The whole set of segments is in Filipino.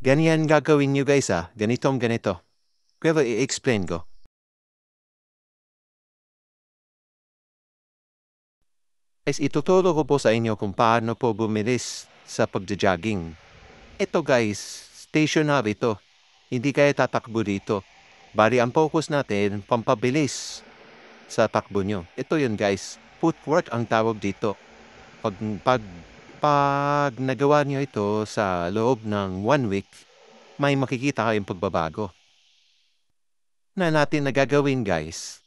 Ganyan gagawin nyo guys ganitong ganito. Pero i-explain ko. Guys, ituturo ko po sa inyo kung paano po bumilis sa pagja-jogging. Ito guys, stationary to. Hindi kayo tatakbo dito. Bali ang focus natin, pampabilis sa takbo nyo. Ito yun guys, footwork ang tawag dito. Pag nagawa nyo ito sa loob ng 1 week, may makikita kayong pagbabago. Na natin nagagawin guys,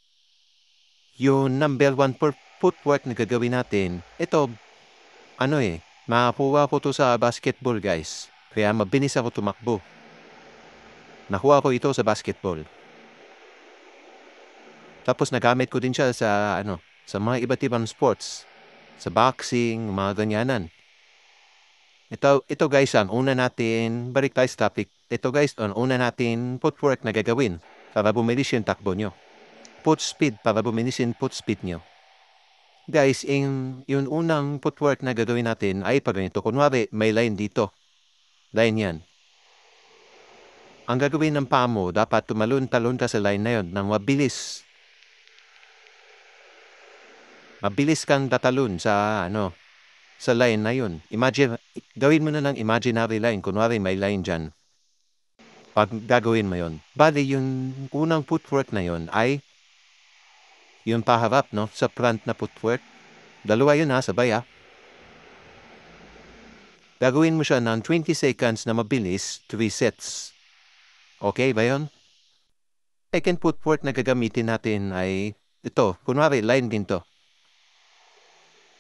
yung number 1 footwork na gagawin natin, ito, makakuha ko to sa basketball guys. Kaya mabilis ako tumakbo. Nakuha ko ito sa basketball. Tapos nagamit ko din siya sa mga iba't ibang sports. Sa boxing, mga ganyanan. Ito guys, ang una natin, balik tayo sa topic. Ito guys, ang una natin footwork na gagawin para bumilis yung takbo nyo. Foot speed, para bumilis yung foot speed nyo. Guys, yung unang footwork na gagawin natin ay pag ganito. Kunwari, may line dito. Line yan. Ang gagawin ng paa mo, dapat tumalon-talon ka sa line na yun ng mabilis. Mabilis kang tatalon sa line na yun. Imagine, gawin mo na ng imaginary line. Kunwari, may line dyan. Pag gagawin mo yun. Bali, yung unang footwork na yun ay yung paharap, sa front na footwork. Dalawa yun sabay Gagawin mo siya ng 20 seconds na mabilis, 3 sets. Okay ba yun? Second footwork na gagamitin natin ay ito. Kunwari, line din to.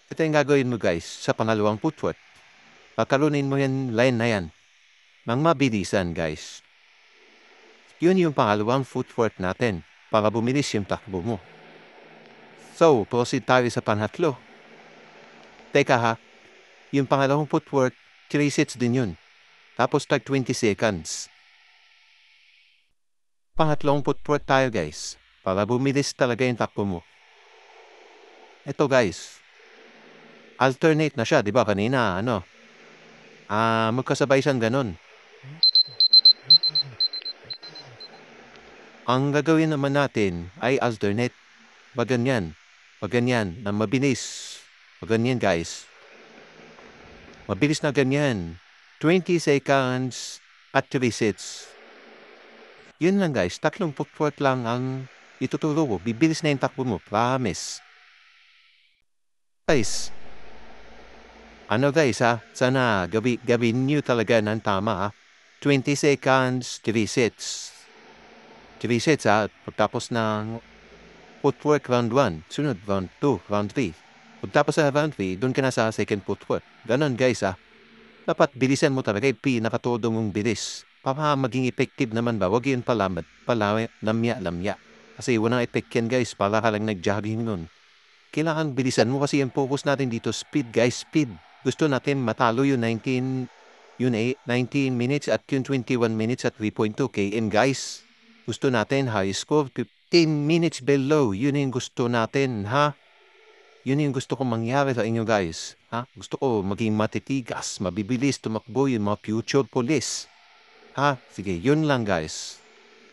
Ito yung gagawin mo guys sa pangalawang footwork. Pagkalunin mo yan, line na yan. Nang mabilisan guys. Yun yung pangalawang footwork natin para bumilis yung takbo mo. So, proceed tayo sa pangatlo. Teka yung pangalawang footwork, 3 sets din yun. Tapos tag 20 seconds. Pangatlong footwork tayo guys. Para bumilis talaga yung takbo mo. Ito guys. Alternate na siya, di ba? Kanina, magkasabay siyang ganun. Ang gagawin naman natin ay alternate. Maganyan. Maganyan na mabilis. Maganyan guys. Mabilis na ganyan. 20 seconds at 3 sets. Yun lang guys. Tatlong footwork lang ang ituturo ko. Bibilis na yung takbo mo. Promise. Guys. Guys sana gawin nyo talaga ng tama 20 seconds, 3 sets. 3 sets Pagtapos ng footwork round 1, sunod round 2, round 3. Pagtapos sa round 3, doon ka na sa second footwork. Ganon guys Dapat bilisan mo talaga pinakatodo mong bilis. Para maging effective naman ba? Huwag yun lamya. Kasi walang effect yan guys. Para ka lang nag-jogging nun. Kailangan bilisan mo kasi yung focus natin dito. Speed guys, speed. Gusto natin matalo yung 19 minutes at yung 21 minutes at 3.2 km guys. Gusto natin high score 15 minutes below. Yun yung gusto natin Yun yung gusto kong mangyari sa inyo guys. Gusto ko maging matitigas, mabibilis, tumakbo yung mga future police. Sige, yun lang guys.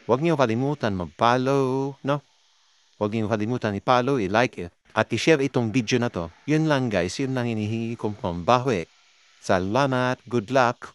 Huwag niyo kalimutan mag-follow, Huwag niyo kalimutan i-follow, i-like, at i-share itong video na to. Yun lang guys, yun lang hinihingi kong pambawi. Salamat, good luck.